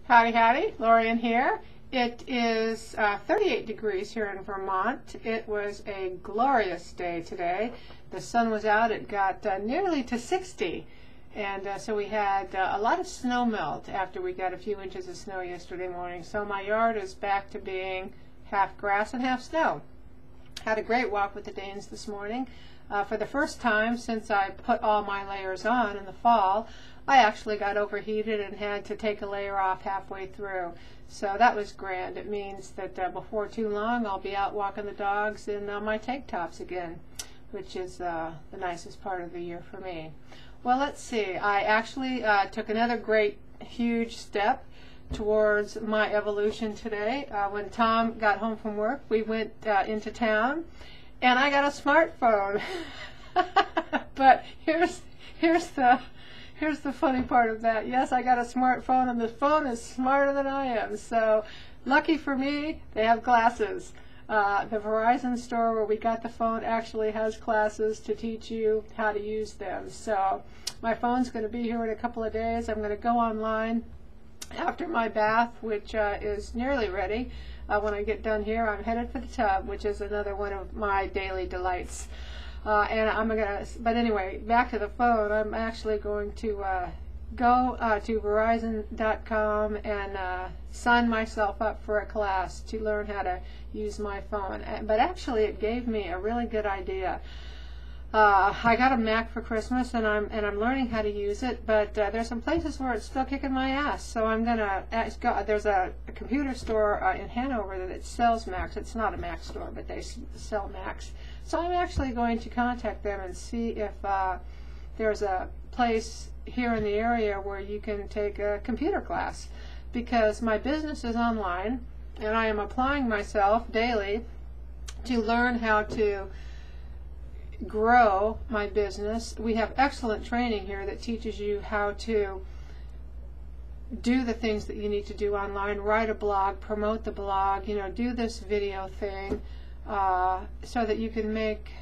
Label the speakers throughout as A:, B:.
A: Howdy, howdy, Lorian here. It is 38 degrees here in Vermont. It was a glorious day today. The sun was out. It got nearly to 60. And so we had a lot of snow melt after we got a few inches of snow yesterday morning. So my yard is back to being half grass and half snow. Had a great walk with the Danes this morning. For the first time since I put all my layers on in the fall, I actually got overheated and had to take a layer off halfway through. So that was grand. It means that before too long I'll be out walking the dogs in my tank tops again, which is the nicest part of the year for me. Well, let's see. I actually took another great, huge step towards my evolution today. When Tom got home from work, we went into town, and I got a smartphone. But here's the funny part of that. Yes, I got a smartphone, and the phone is smarter than I am. So lucky for me, they have glasses. The Verizon store where we got the phone actually has classes to teach you how to use them. So my phone's going to be here in a couple of days. I'm going to go online after my bath, which is nearly ready. When I get done here, I'm headed for the tub, which is another one of my daily delights. But anyway, back to the phone. I'm actually going to go to Verizon.com and sign myself up for a class to learn how to use my phone. But actually, it gave me a really good idea. I got a Mac for Christmas, and I'm learning how to use it. But there's some places where it's still kicking my ass. So I'm gonna go. There's a computer store in Hanover that sells Macs. It's not a Mac store, but they sell Macs. So I'm actually going to contact them and see if there's a place here in the area where you can take a computer class, because my business is online and I am applying myself daily to learn how to grow my business. We have excellent training here that teaches you how to do the things that you need to do online, write a blog, promote the blog, do this video thing, so that you can make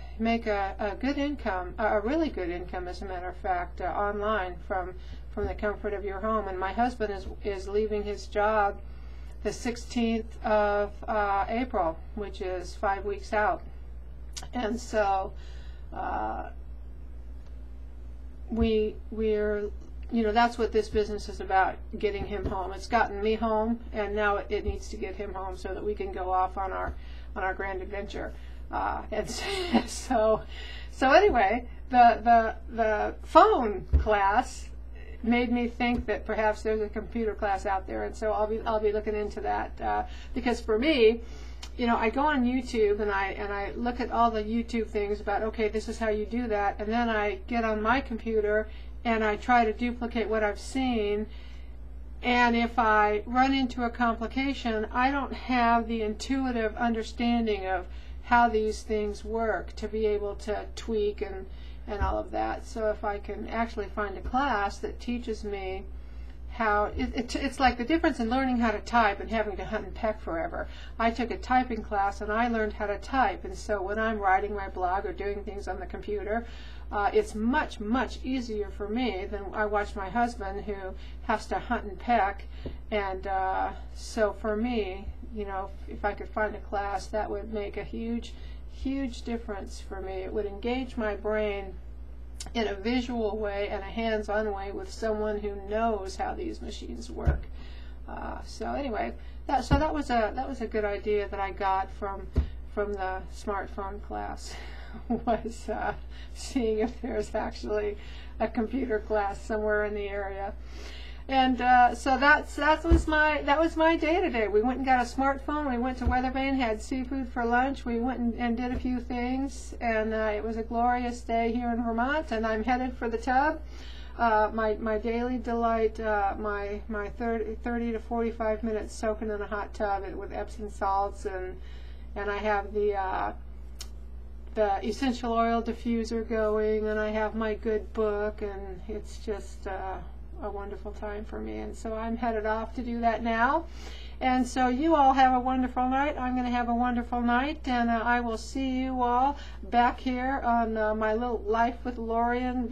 A: a good income, a really good income, as a matter of fact, online from the comfort of your home. And my husband is leaving his job the 16th of April, which is 5 weeks out. And so we're that's what this business is about, getting him home. It's gotten me home, and now it needs to get him home so that we can go off on our grand adventure. And so anyway, the phone class made me think that perhaps there's a computer class out there, and so I'll be looking into that, because for me, I go on YouTube and I look at all the YouTube things about, okay, this is how you do that, and then I get on my computer and I try to duplicate what I've seen. And if I run into a complication, I don't have the intuitive understanding of how these things work to be able to tweak and all of that. So if I can actually find a class that teaches me how, it's like the difference in learning how to type and having to hunt and peck forever. I took a typing class and I learned how to type, and so when I'm writing my blog or doing things on the computer, it's much, much easier for me than I watch my husband, who has to hunt and peck. And so for me, if I could find a class, that would make a huge, huge difference for me. It would engage my brain in a visual way and a hands-on way with someone who knows how these machines work. So anyway, that was a good idea that I got from the smartphone class. Was seeing if there's actually a computer class somewhere in the area. And so that was my day today. We went and got a smartphone. We went to Weathervane, had seafood for lunch. We went and did a few things, and it was a glorious day here in Vermont. And I'm headed for the tub. My daily delight, my 30 to 45 minutes soaking in a hot tub with Epsom salts, and I have the essential oil diffuser going, and I have my good book, and it's just a wonderful time for me. And so I'm headed off to do that now. And so you all have a wonderful night. I'm going to have a wonderful night, and I will see you all back here on my little Life with Lorian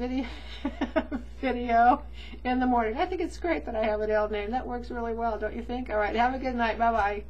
A: video in the morning. I think it's great that I have an L name. That works really well, don't you think? All right, have a good night. Bye-bye.